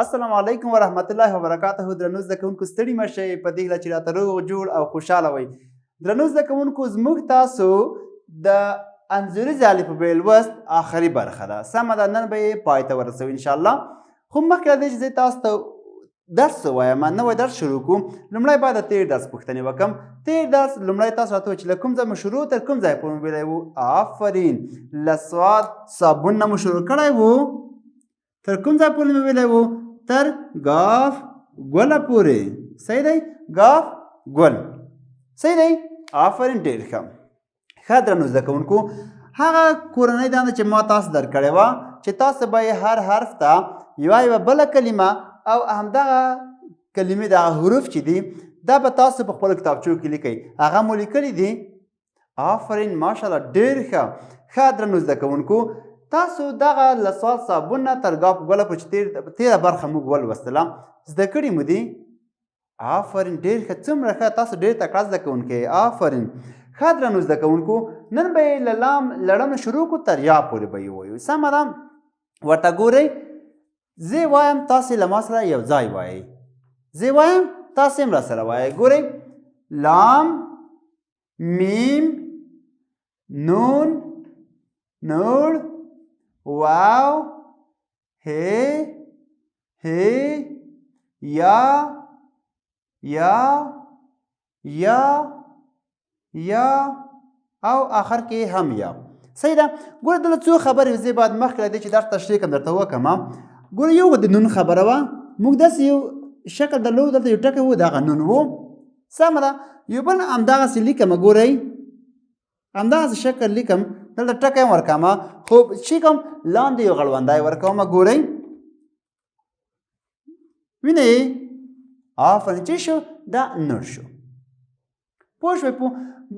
السلام علیکم ورحمت الله وبرکاته. درنو زده کوونکو ستړي مه شئ په دې هیله چې راته روغ جوړ او خوشحاله وئ. درنو زده کوونکو زموږ تاسو د انځوریزې الفبې لوست آخري برخه ده. سمه ده، نن به یې پای ته ورسوو انشاءالله. خو مخکې له دې چې زه تاسو ته درس ووایم، نوی درس شروع کړو، لومړی باید د تېر درس پوښتنې وکړم. تېر درس لومړی تاسو راته ووایئ چې له کوم ځای مو شروع تر کوم ځای پورې مو ویلی وو؟ آفرین. له سواد صابون نه مو شروع کړی وو. تر کوم ځای پورې مو ویلی وو؟ تر ګاف ګله پورې. صحیح دی؟ ګاف ګل. صحیح دی؟ آفرین، ډېر ښه. ښه درنو زده کوونکو، هغه کورنۍ دنده چې ما تاسو درکړې وه چې تاسو به یې هر حرف ته یوه بله کلمه او همدغه کلمې دغه حروف چې دي دا به تاسو په خپلو کتابچو کې لیکئ. هغه مو لیکلي دي؟ آفرین، ماشاءالله، ډېر ښه. ښه درنو زده کوونکو، تاسو دغه له سوال صابون نه تر ګاف ګله پورې چې تېره برخه موږ ولوستله زده کړي مو دي؟ آفرین، ډېر ښه. څومره ښه، تاسو ډېر تکړه زده کوونکی. آفرین. ښه درنو زده کوونکو، نن به یې له لام لړم شروع کړو تر یا پورې به یې ووایو. سمه ده؟ ورته ګورئ، زه وایم تاسې له ما سره یو ځای وایئ. زه وایم تاسې هم راسره وایئ. ګورئ، لام، میم، نون، نوړ، واو، هې، یا او آخر کې هم یا. صحیح ده؟ ګوره دلته څو خبرې زه باید مخکې له دې چې درس تشریح کړم درته وکړم. ګوره یو د نون خبره وه، موږ داسې یو شکل درلود، دلته یو ټکی و، دغه نون و. سمه ده؟ یو بل همدغسې لیکم. ګورئ، همدغسې شکل لیکم، دلته ټکی هم ورکوم، خو چې کوم لاندې یو غړوندی ورکوم. ګورئ، وینئ؟ آفرین. چې شو؟ دا نور شو. پوه شوئ؟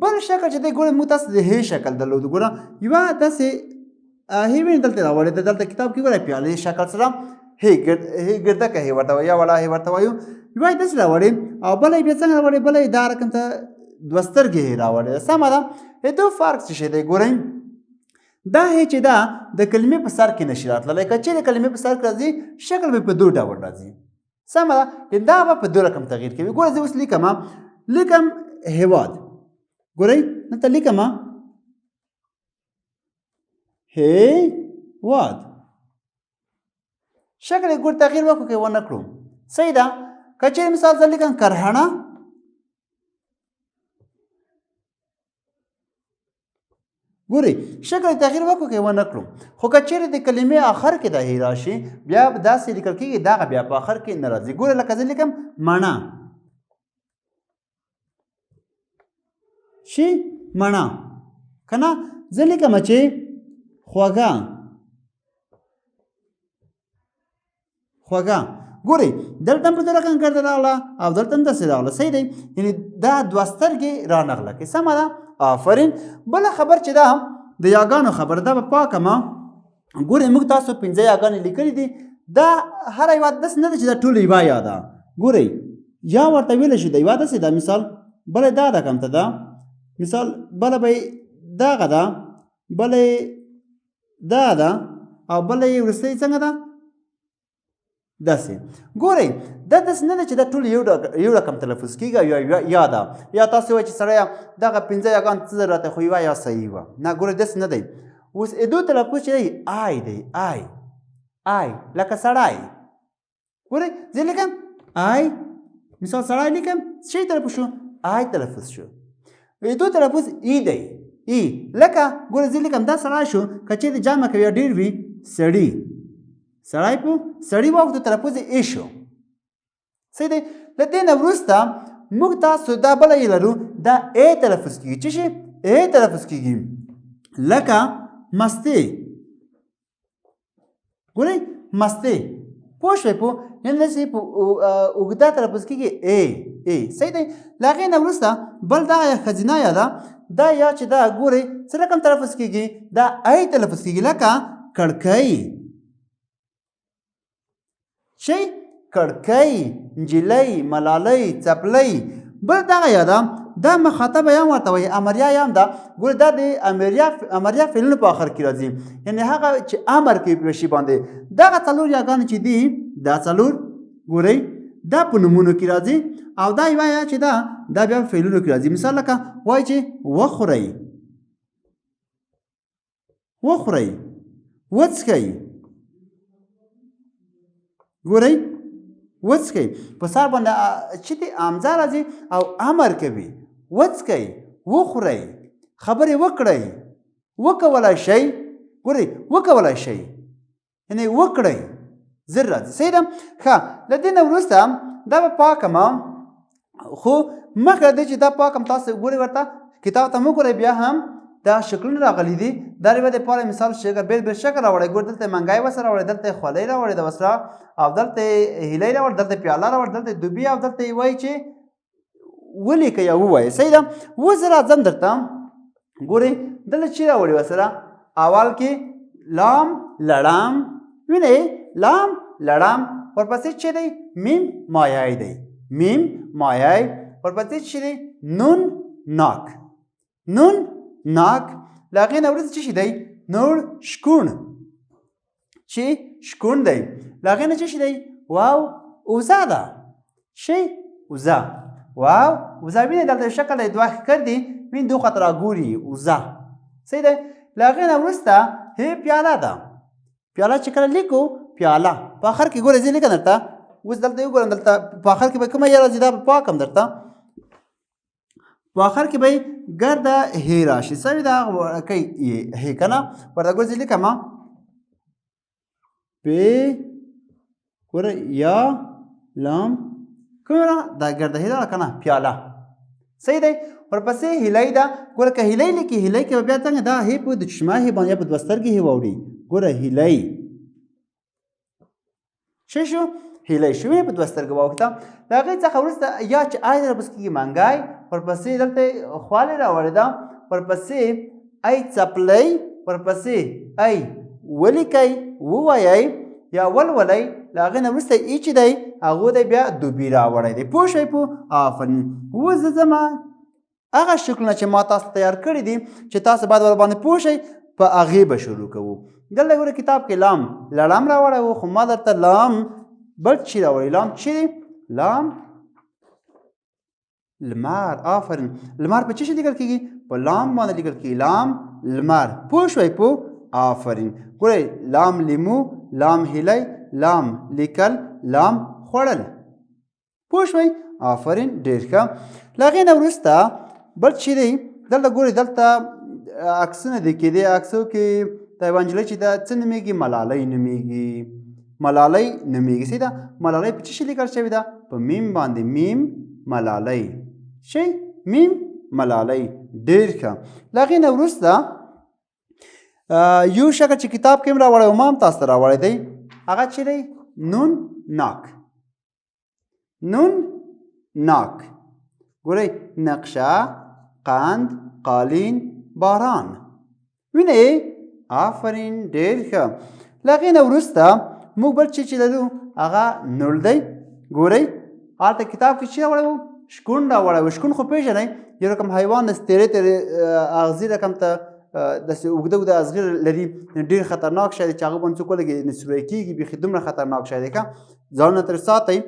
بل شکل چې دی، ګورئ، موږ تاسو د هې شکل درلود. ګوره یوه داسې هې وینئ دلته راوړې ده، دلته کتاب کې ګورئ پیالې شکل سره هې ګردکه هې ورته وایو یا وړه هې ورته وایو. یوه یې داسې راوړې او بله یې بیا څنګه راوړې؟ بله یې دا رقم ته دوه سترګې هې راوړې. سمه ده؟ د دو فرق څه شی دی؟ ګورئ، دا هې چې ده د کلمې په سر کې نشي راتللی. که چېرې کلمې په سر کې راځي، شکل به په دو ډول راځي. سمه ده؟ دا به په دو رقم تغییر کوي. ګوره زه اوس لیکم هېواد. ګورئ، دلته لیکم هېواد. شکل یې ګور تغییر وکړو که ونه کړو. صحیح ده؟ که چېرې مثال زه لیکم کرهڼه، ګورئ شکل یې تغییر وکړو که ونه کړو. خو که چېرې د کلمې آخر کې د هې راشي، بیا به داسې لیکل کېږي، دغه بیا په آخر کې نه راځي. ګورئ، لکه زه لیکم مڼه، شي مڼه، که نه زه لیکم چې خوږه. ګورئ، دلته هم په دې رقم ګرده راغله او دلته هم داسې راغله. صحیح دی؟ یعنې دا دوه سترګې رانغله کړې. سمه ده؟ آفرین. بله خبر چې ده د یاګانو خبره، دا به پاکه ما. ګورئ، موږ تاسو 5 یاګانې لیکلي دي. دا هره یوه داسې نه ده چې دا ټوله یوه یا ده. ګورئ، یا ورته ویلی شي د یوه داسې ده، مثال بله یې دا ده کمته ده، مثال بله به یې دغه ده، بله یې دا ده او بله یې وروستۍ څنګه ده؟ داسې. ګورئ، دا داسې نه ده چې دا ټول یو رقم تلفظ کېږي او یا ده. یا تاسې وایئ چې سړیه دغه 5 یاګان څه ځای راته خو یوه یا صحیح وه. نه، ګورئ داسې نه دی. اوس دو تلفظ چې دی آی دی. آی لکه سړی. ګورئ، زه لیکم آی، مثال سړی لیکم، څه تلفظ شو؟ آی تلفظ شو. دو تلفظ ای دی. ای لکه ګورئ زه لیکم دا سړی شو، که چېرې جمع کوي یا ډېر وي سړي. سړی په سړي واوښتو تلفظ یې ای شو. صحیح دی؟ له دې نه وروسته موږ تاسو دا بله یې لرو، دا ای تلفظ کېږي. څه شي؟ ای تلفظ کېږي. لکه مستې. ګورئ، مستې. پوه شوئ؟ یعنې داسې په اوږده تلفظ کېږي ای. صحیح دی؟ له هغې نه وروسته بل دغه ښځینه یا ده، دا یا چې ده ګورئ څه رقم تلفظ کېږي؟ دا ای تلفظ کېږي. لکه کړکۍ. شي؟ کړکۍ، نجلۍ، ملالۍ، څپلۍ. بل دغه یا ده، دا مخاطب یام ورته وایي امریه یام ده ګوره دا د امریه فعلونو په آخر کې راځي یعنې هغه چې امر کوي په شي باندې دغه څلور یاګانې چې دي دا څلور ګورئ دا په نومونو کې راځي او دا یوه یا چې دا بیا په فعلونو کې راځي مثال لکه وایي چې وخورئ وخورئ وڅښئ ګورئ وڅښئ په سر باندې چې د امزه راځي او امر کوي وڅښئ وخورئ خبرې وکړئ وکولای شئ ګورئ وکولای شئ یعنې وکړئ زر راځي صحیح ده ښه له دې نه وروسته دا به پاکم خو مخکې له دې چې دا پاکم تاسو ګورئ ورته کتاب ته مه ګورئ بیا هم دا شکلونه راغلي دي دا د دپاره مثال شکل بیل بیل شکل راوړی ګور دلته منګی وسه راوړی دلته خولۍ راوړی د وسره او دلته هیلۍ راوړی دلته پیاله راوړی دلته دوبي او دلته یې وایي چې ولیکئ یا ووایئ صحیح ده اوس زه راځم درته ګورئ دلته چې راوړي وسره اول کې لام لړم وینئ لام لړم ورپسې چې دی میم مایای دی میم مایای ورپسې چې دی نون ناک نون ناک له هغې نه وروسته څه شي دی نور شکون چې شکون دی له هغې نه څه شي دی واو اوزه ده شی اوزه واو اوزه وینئ دلته شکل دی دوه ښکر دي وینئ دو خواته راګوري اوزه صحیح دی له هغې نه وروسته هې پیاله ده پیاله چې کله لیکو پیاله په آخر کې ګورئ زه لیکم درته اوس دلته وګورم دلته په آخر کې به کومه یا راځي دا به پاکم درته په آخر کې به یې ګرده هې راشي سوي ده هغه کوي هې که نه ورته ګورئ زه لیکم پې ګوره یا لام کومه دا ګرده هې ده که نه پیاله صحیح دی ورپسې هیلۍ ده ګوره که هیلۍ لیکي هیلۍ کې به بیا څنګه دا هې په د چشمه هې باندې یا په دوه سترګې هې واوړي ګوره هیلۍ څه شو هیلۍ شو په دوه سترګې واوښته د هغې څخه وروسته یا چې آی راپس کېږي منګی ورپسې دلته خوالې راوړې ده ورپسې ای څپلۍ ورپسې ای ولیکئ ووایئ یا ولولئ له هغې نه وروسته ای چې دی هغو دی بیا دوبي راوړی دی پوه شئ په آفرین اوس زه ځمه هغه شکلونه چې ما تاسو تیار کړي دي چې تاسو باید ورباندې پوه شئ په هغې به شروع کوو دلته ګوره کتاب کې لام لړم راوړی و خو ما درته لام بل چې راوړی لام چې دی لام لمر آفرین لمر په څه شي لیکل کېږي په لام باندې لیکل کېږي لام لمر پوه شوئ په آفرین ګورئ لام لیمو لام هیلۍ لام لیکل لام خوړل پوه شوئ آفرین ډېر ښه له هغې نه وروسته بل چې دی دلته ګورئ دلته عکسونه دي کې دې عکسو کې د یوه نجلۍ چې ده څه نومیږي ملالۍ نومیږي ملالۍ نومیږي صحیح ده ملالۍ په څه شي لیکل شوې ده په میم باندې میم ملالۍ شي میم ملالۍ ډېر ښه له هغې نه وروسته یو شکل چې کتاب کې هم راوړی و ما هم تاسو ته راوړی دی هغه چې دی نون ناک نون ناک ګورئ نقشه قند قالین باران وینئ آفرین ډېر ښه له هغې نه وروسته موږ بل چې لرو هغه نول دی ګورئ هلته کتاب کې چې راوړی و شکون راوړی و شکون خو پېژنئ یو رقم حیوان داسې تیرې تیرې اغزي رقم ته داسې اوږده اوږده اغزي لري ډېر خطرناک شی دی چې هغه باندې څوک ولګي سوری کېږي بیخي دومره خطرناک شی دی که ځانونه ترې ساتئ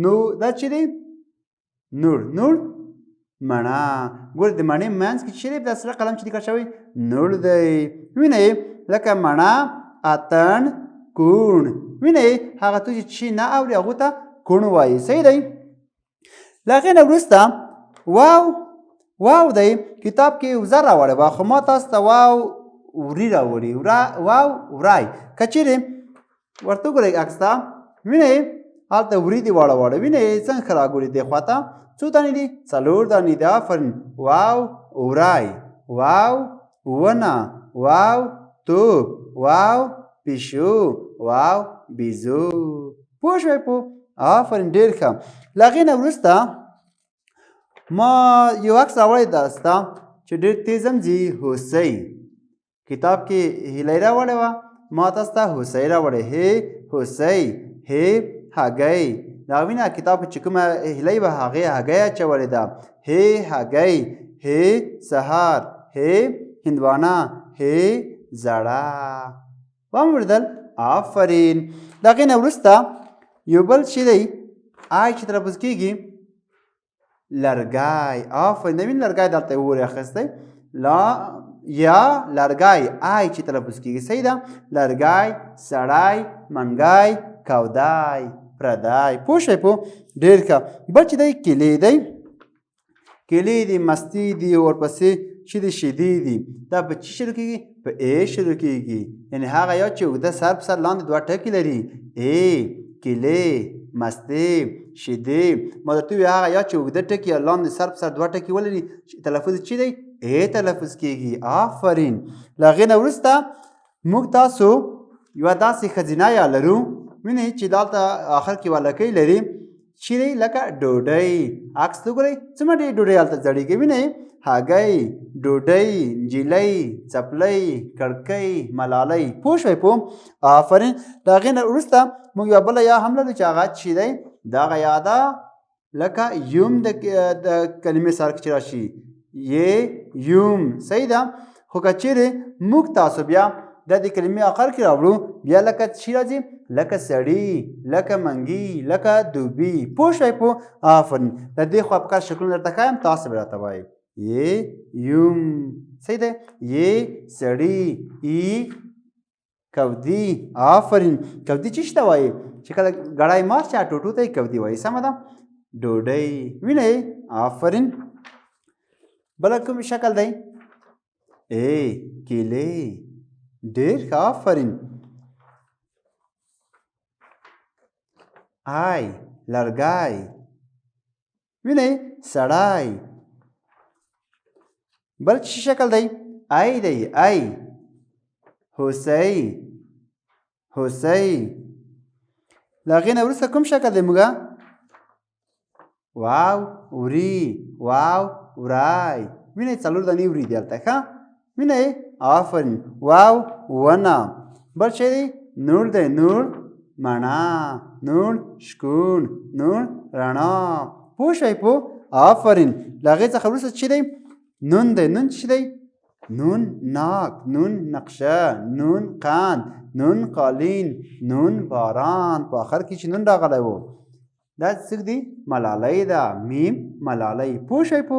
نو دا چې دی نور نور مڼه ګورئ د مڼې منځ کې چې دی دا سره قلم چې لیکل شوی نور دی وینئ لکه مڼه اتڼ کوڼ وینئ هغه توکي چې نه اوري هغو ته کوڼ وایي صحیح دی له هغې نه وروسته واو واو دی کتاب کې وزه راوړی وه خو ما تاسو ته واو وري راوړي واو ورای که چیرې ورته وګورئ عکس ته وینئ هلته وري دي واړه واړه وینئ څنګه ښه راګوري دې خوا ته څو دانې دي څلور دانې دي آفرین واو ورای واو ونه واو توپ واو پیشو واو بیزو پوه شوئ په آفرین ډېر ښه له هغې نه وروسته ما یو عکس راوړی تاسو ته چې ډېر تیز هم ځي هوسۍ کتاب کې هیلۍ راوړې وه ما تاسو ته هوسۍ راوړې هې هوسۍ هې هګۍ د هغوی نه کتاب کې چې کومه هیلۍ به هغې هګۍ اچولې ده هې هګۍ هې سهار هې هندوانه هې زړه ومو اورېدل آفرین د هغې نه وروسته یو بل شی دی آی چې تلفظ کېږي لرګی آفرین د وینې لرګی دلته یې وورې اخیستی یا لرګی آی چې تلفظ کېږي صحیح ده لرګی سړی منګی کودی پردی پوه شوئ په ډېر ښه بل چې دی کیلې دی کیلې دي مستې دي ورپسې چې د شیدې دي دا په چی شروع کېږي په ای شروع کېږي یعنې هغه یاد چې اوږده سر په سر لاندې دوه ټکي لري ای کیلې مستې شیدې ما درته وویل هغه یاد چې اوږده ټکي لاندې سر په سر دوه ټکي ولري تلفظ چی دی ای تلفظ کېږي آفرین له هغې نه وروسته موږ تاسو یوه داسې ښځینه یا لرو وینئ چې دلته آخر کې والکۍ لري چې دی لکه ډوډۍ عکس ته وګورئ څومره ډېر ډوډۍ هلته ځړېږي وینئ هګۍ ډوډۍ نجلۍ څپلۍ کړکۍ ملالۍ پوه شوئ په آفرین د هغې نه وروسته موږ یوه بله یا هم لرو چې هغه چې دی دغه یا ده لکه یم د کلمې سر کې چې راشي یم صحیح ده خو که چیرې موږ تاسو بیا د دې کلمې آخر کې راوړو بیا لکه څه راځي لکه سړي لکه منګي لکه دوبي پوه شوئ په آفرین د دې خوا په کار شکلونه درته ښایم تاسو به راته وایئ یم صحیح ده سړي ای کودي آفرین کودي څه ته وایي چې کله ګړی مات شي ټوټو ته یې کودي وایي سمه ده ډوډۍ وینئ آفرین بله کوم شکل دی کیلې ډېر ښه آفرین آی لرګی وینئ سړی بل څه شکل دی ای دی ای هوسۍ له هغې نه وروسته کوم شکل دی موږه واو وري واو وری وینئ څلور دانې وري دي هلته ښه وینئ آفرین واو ونه بل شی دی نور دی نور مڼه نور شکون نور رڼا پوه شوئ په آفرین له هغې څخه وروسته چې دی نون دی نون څه دی نون ناک نون نقشه نون قند نون قالین نون باران په آخر کې چې نون راغلی و دا څه دی ملالۍ ده میم ملالۍ پوه شوئ په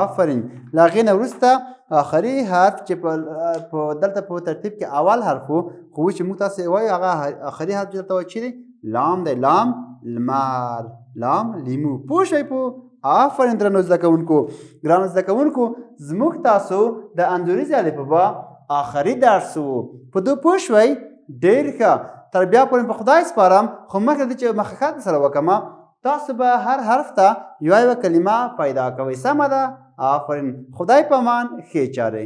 آفرین له هغې نه وروسته آخري حرف چې په دلته په ترتیب کې اول حرف و خو چې موږ تاسې وایو هغه آخري حرف چې دلته وایي چې دی لام دی لام لمر لام لیمو پوه شوئ په آفرین درنو زده کوونکو ګرانو زده کوونکو زموږ تاسو د انځوریزې الفبا آخري درس و په دو پوه شوئ ډېر ښه تر بیا پورې په خدای سپارم خو مخکې د چې مخکښات سره وکړم تاسو به هر حرف ته یوه کلمه پیدا کوئ سمه ده آفرین خدای په امان ښې چارې